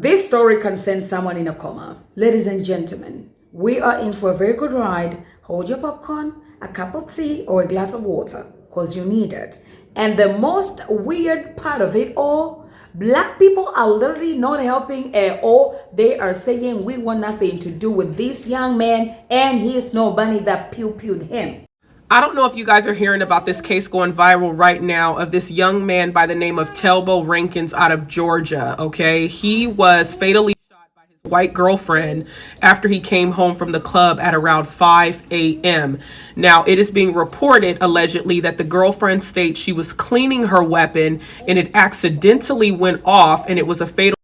This story concerns someone in a coma. Ladies and gentlemen, we are in for a very good ride. Hold your popcorn, a cup of tea, or a glass of water, because you need it. And the most weird part of it all, black people are literally not helping at all. They are saying we want nothing to do with this young man and his no bunny that pew-pewed him. I don't know if you guys are hearing about this case going viral right now of this young man by the name of Telbo Rankins out of Georgia, okay? He was fatally shot by his white girlfriend after he came home from the club at around 5 a.m. Now, it is being reported, allegedly, that the girlfriend states she was cleaning her weapon and it accidentally went off and it was a fatal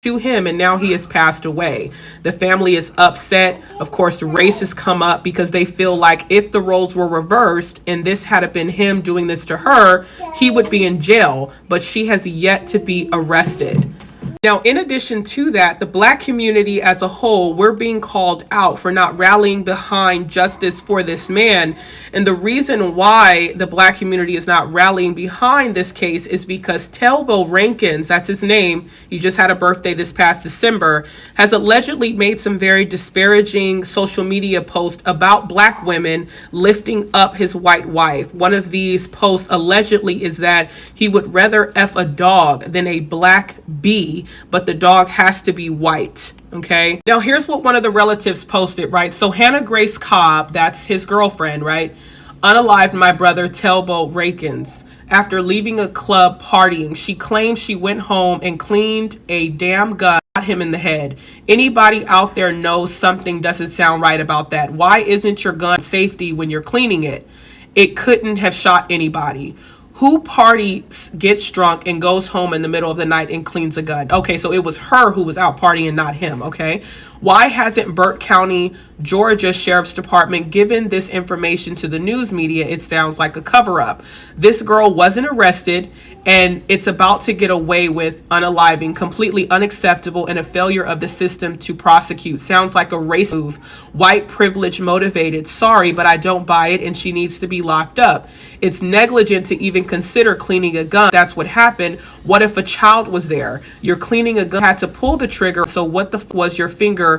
to him, and now he has passed away. The family is upset. Of course, race has come up because they feel like if the roles were reversed and this had been him doing this to her, he would be in jail, but she has yet to be arrested. Now, in addition to that, the black community as a whole, we're being called out for not rallying behind justice for this man. And the reason why the black community is not rallying behind this case is because Telbo Rankins, that's his name, he just had a birthday this past December, has allegedly made some very disparaging social media posts about black women lifting up his white wife. One of these posts allegedly is that he would rather F a dog than a black bee, but the dog has to be white. Okay. Now, here's what one of the relatives posted, right? So Hannah Grace Cobb, that's his girlfriend, right? Unalived my brother Telbo Rankins after leaving a club partying. She claims she went home and cleaned a damn gun, shot him in the head. Anybody out there knows something doesn't sound right about that. Why isn't your gun safety when you're cleaning it? It couldn't have shot anybody. Who parties, gets drunk, and goes home in the middle of the night and cleans a gun? Okay, so it was her who was out partying, not him, okay? Why hasn't Burke County, Georgia Sheriff's Department given this information to the news media? It sounds like a cover-up. This girl wasn't arrested, and it's about to get away with unaliving. Completely unacceptable and a failure of the system to prosecute. Sounds like a race move. White privilege motivated. Sorry, but I don't buy it, and she needs to be locked up. It's negligent to even consider cleaning a gun. That's what happened. What if a child was there? You're cleaning a gun, had to pull the trigger. So what the was your finger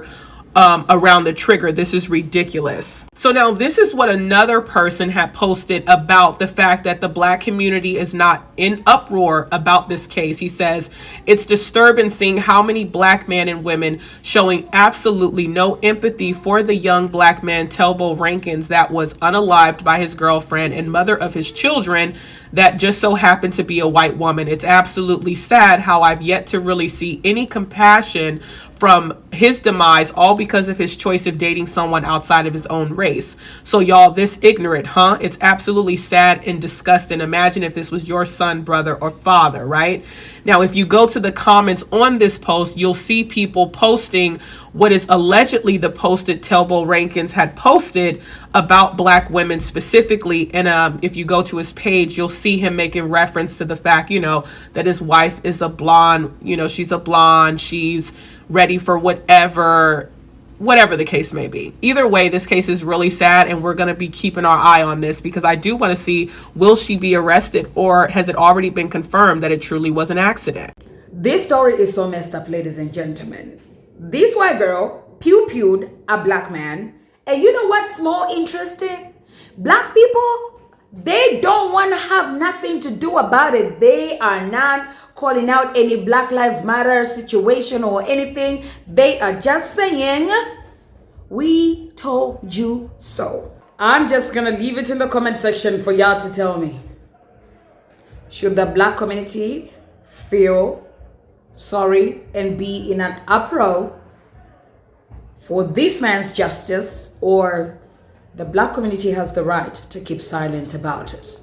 around the trigger? This is ridiculous. So now this is what another person had posted about the fact that the black community is not in uproar about this case. He says, it's disturbing seeing how many black men and women showing absolutely no empathy for the young black man Telbo Rankins that was unalived by his girlfriend and mother of his children that just so happened to be a white woman. It's absolutely sad how I've yet to really see any compassion from his demise, all because of his choice of dating someone outside of his own race. So y'all, this ignorant, huh? It's absolutely sad and disgusting. Imagine if this was your son, brother, or father, right? Now, if you go to the comments on this post, you'll see people posting what is allegedly the post that Telbo Rankins had posted about black women specifically. And if you go to his page, you'll see him making reference to the fact, that his wife is a blonde, she's a blonde, she's ready for whatever the case may be. Either way, this case is really sad, and we're going to be keeping our eye on this because I do want to see, will she be arrested, or has it already been confirmed that it truly was an accident? This story is so messed up, ladies and gentlemen. This white girl pew-pewed a black man, and you know what's more interesting? Black people, they don't want to have nothing to do about it. They are not calling out any Black Lives Matter situation or anything. They are just saying, we told you so. I'm just gonna leave it in the comment section for y'all to tell me. Should the black community feel sorry and be in an uproar for this man's justice, or the black community has the right to keep silent about it?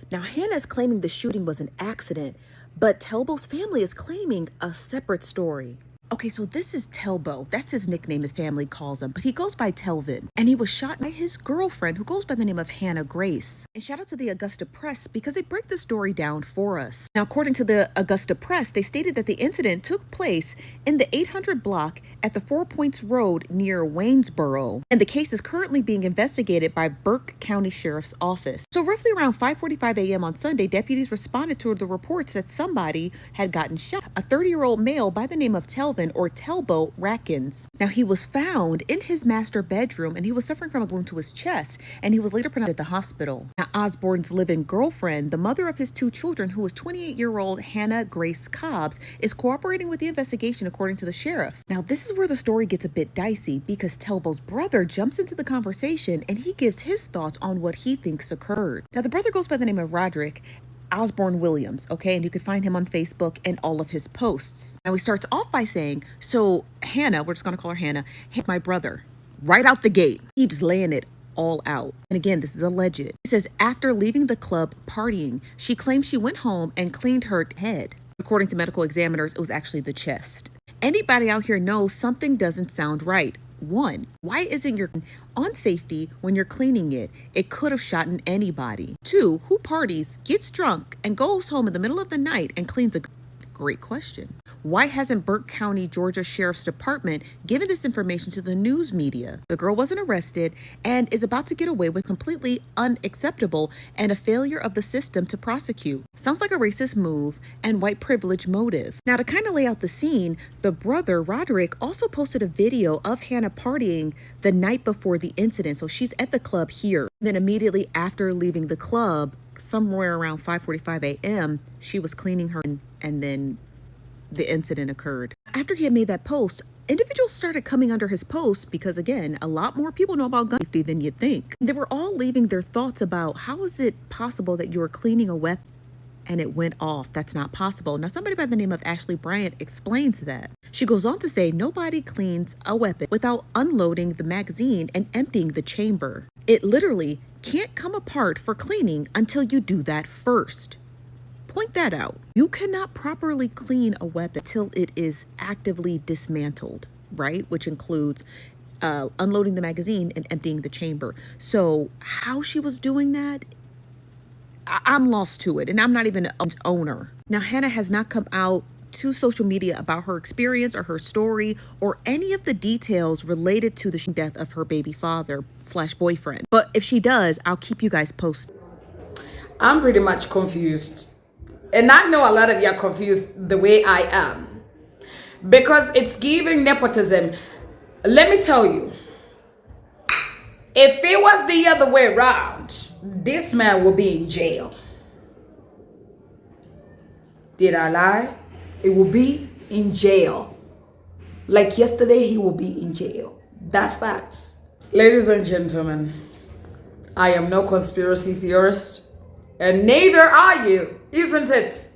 Now, Hannah's claiming the shooting was an accident, but Telbo's family is claiming a separate story. Okay, so this is Telbo. That's his nickname his family calls him, but he goes by Telvin. And he was shot by his girlfriend, who goes by the name of Hannah Grace. And shout out to the Augusta Press because they break the story down for us. Now, according to the Augusta Press, they stated that the incident took place in the 800 block at the 4 Points Road near Waynesboro. And the case is currently being investigated by Burke County Sheriff's Office. So roughly around 5:45 a.m. on Sunday, deputies responded to the reports that somebody had gotten shot. A 30-year-old male by the name of Telvin Telvin or Telbo Rackins. Now, he was found in his master bedroom and he was suffering from a wound to his chest, and he was later pronounced at the hospital. Now, Osborne's living girlfriend, the mother of his 2 children, who was 28-year-old Hannah Grace Cobbs, is cooperating with the investigation, according to the sheriff. Now, this is where the story gets a bit dicey because Telbo's brother jumps into the conversation and he gives his thoughts on what he thinks occurred. Now, the brother goes by the name of Roderick Osborne Williams, okay? And you can find him on Facebook and all of his posts. Now, he starts off by saying, so Hannah, we're just going to call her Hannah, my brother, right out the gate. He just laying it all out. And again, this is alleged. He says, after leaving the club partying, she claims she went home and cleaned her head. According to medical examiners, it was actually the chest. Anybody out here knows something doesn't sound right. 1, why isn't your on safety when you're cleaning it? It could have shot anybody. 2, who parties, gets drunk, and goes home in the middle of the night and cleans a... Great question. Why hasn't Burke County, Georgia Sheriff's Department given this information to the news media? The girl wasn't arrested and is about to get away with completely unacceptable and a failure of the system to prosecute. Sounds like a racist move and white privilege motive. Now, to kind of lay out the scene, the brother, Roderick, also posted a video of Hannah partying the night before the incident. So she's at the club here. Then immediately after leaving the club, somewhere around 5:45 a.m., she was cleaning her and then the incident occurred. After he had made that post, individuals started coming under his post because, again, a lot more people know about gun safety than you'd think. They were all leaving their thoughts about how is it possible that you were cleaning a weapon and it went off? That's not possible. Now, somebody by the name of Ashley Bryant explains that. She goes on to say, nobody cleans a weapon without unloading the magazine and emptying the chamber. It literally can't come apart for cleaning until you do that first. Point that out. You cannot properly clean a weapon until it is actively dismantled, right? Which includes unloading the magazine and emptying the chamber. So how she was doing that, I'm lost to it, and I'm not even an owner. Now, Hannah has not come out to social media about her experience or her story or any of the details related to the death of her baby father / boyfriend. But if she does, I'll keep you guys posted. I'm pretty much confused. And I know a lot of you are confused the way I am. Because it's giving nepotism. Let me tell you. If it was the other way around, this man will be in jail. Did I lie? It will be in jail. Like yesterday, he will be in jail. That's facts. Ladies and gentlemen, I am no conspiracy theorist, and neither are you, isn't it?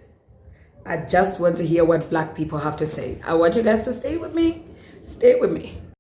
I just want to hear what black people have to say. I want you guys to stay with me. Stay with me.